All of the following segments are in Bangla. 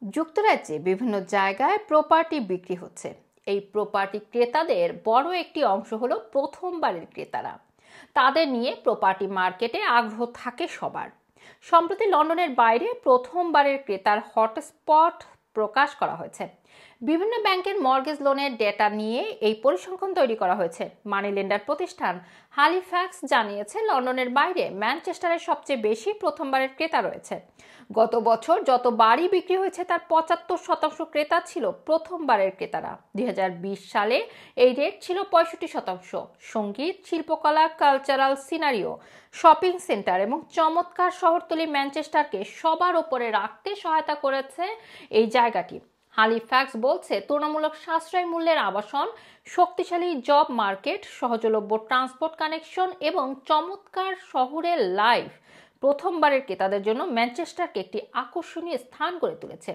যুক্তরাজ্যে বিভিন্ন জায়গায় প্রপার্টি বিক্রি হচ্ছে। এই প্রপার্টি ক্রেতাদের বড় একটি অংশ হলো প্রথমবারের ক্রেতারা। তাদের নিয়ে প্রপার্টি মার্কেটে আগ্রহ থাকে সবার। সম্প্রতি লন্ডনের বাইরে প্রথমবারের ক্রেতার হটস্পট প্রকাশ করা হয়েছে। বিভিন্ন ব্যাংকের মর্গেজ লোনের ডেটা নিয়ে এই পরিসংখ্যান তৈরি করা হয়েছে। মানি লেন্ডার প্রতিষ্ঠান হালিফ্যাক্স জানিয়েছে, লন্ডনের বাইরে ম্যানচেস্টারের সবচেয়ে বেশি প্রথমবারের ক্রেতা রয়েছে। গত বছর যত বাড়ি বিক্রি হয়েছে তার ৭৫% ক্রেতা ছিল প্রথমবারের ক্রেতারা। ২০২০ সালে এই রেট ছিল ৬৫%। সঙ্গীত, শিল্পকলা, কালচারাল সিনারিও, শপিং সেন্টার এবং চমৎকার শহরতলি ম্যানচেস্টারকে সবার ওপরে রাখতে সহায়তা করেছে এই জায়গাটি। হালিফ্যাক্স বলছে, তুলনামূলক সাশ্রয় মূল্যের আবাসন, শক্তিশালী জব মার্কেট, সহজলভ্য ট্রান্সপোর্ট কানেকশন এবং চমৎকার শহরের লাইফ প্রথমবারের ক্রেতাদের জন্য ম্যানচেস্টারকে একটি আকর্ষণীয় স্থান করে তুলেছে।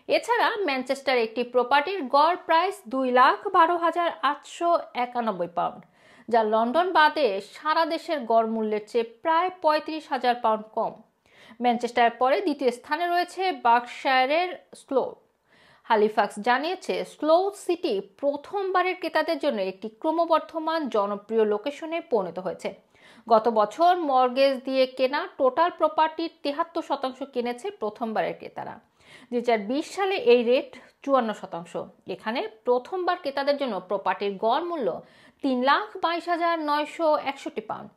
এছাড়া ম্যানচেস্টার একটি প্রপার্টির গড় প্রাইস ২,১২,৮৯১ পাউন্ড, যা লন্ডন বাদে সারা দেশের গড় মূল্যের চেয়ে প্রায় ৩৫,০০০ পাউন্ড কম। ম্যানচেস্টারের পরে দ্বিতীয় স্থানে রয়েছে বার্কশায়ারের স্লোথ। হালিফ্যাক্স জানিয়েছে, স্লোথ সিটি প্রথমবারের ক্রেতাদের জন্য একটি ক্রমবর্ধমান জনপ্রিয় লোকেশনে পরিণত হয়েছে। গত বছর মর্গেজ দিয়ে কেনা টোটাল প্রপার্টির ৭৩% কিনেছে প্রথমবারের ক্রেতারা। ২০২০ সালে এই রেট ৫৪%। এখানে প্রথমবার ক্রেতাদের জন্য প্রপার্টির গড় মূল্য ৩,২২,৯৬১ পাউন্ড।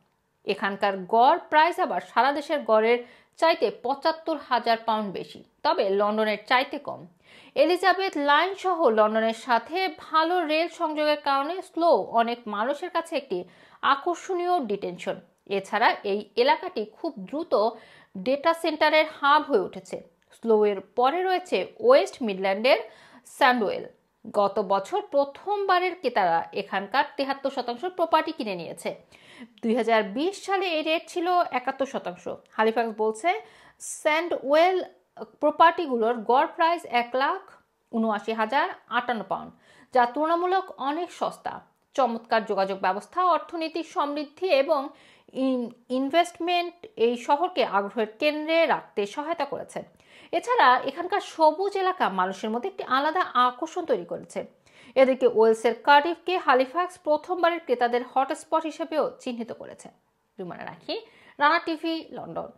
এখানকার গড় প্রাইস আবার সারা দেশের গড়ের চাইতে ৭৫,০০০ পাউন্ড বেশি, তবে লন্ডনের চাইতে কম। এলিজাবেথ লাইন সহ লন্ডনের সাথে ভালো রেল সংযোগের কারণে স্লো অনেক মানুষের কাছে একটি আকর্ষণীয় ডিটেনশন। এছাড়া এই এলাকাটি খুব দ্রুত ডেটা সেন্টারের হাব হয়ে উঠেছে। স্লোয়ের পরে রয়েছে ওয়েস্ট মিডল্যান্ডের স্যান্ডওয়েল। গত বছর প্রথমবারের ক্রেতারা এখানকার ৭৩% প্রপার্টি কিনে নিয়েছে। ২০২০ সালে এই রেট ছিল ৭১%। হালিফ্যাক্স বলছে, স্যান্ডওয়েল প্রপার্টিগুলোর গড় প্রাইস ১,৭৯,০৫৮ পাউন্ড, যা তুলনামূলক অনেক সস্তা। চমৎকার যোগাযোগ ব্যবস্থা, অর্থনৈতিক সমৃদ্ধি এবং ইনভেস্টমেন্ট এই শহরকে আগ্রহের কেন্দ্রে রাখতে সহায়তা করেছে। এছাড়া এখানকার সবুজ এলাকা মানুষের মধ্যে একটি আলাদা আকর্ষণ তৈরি করেছে। এদিকে ওয়েলসের কার্ডিফকে হালিফ্যাক্স প্রথমবারের ক্রেতাদের হটস্পট হিসেবেও চিহ্নিত করেছে। মনে রাখি, রানা টিভি, লন্ডন।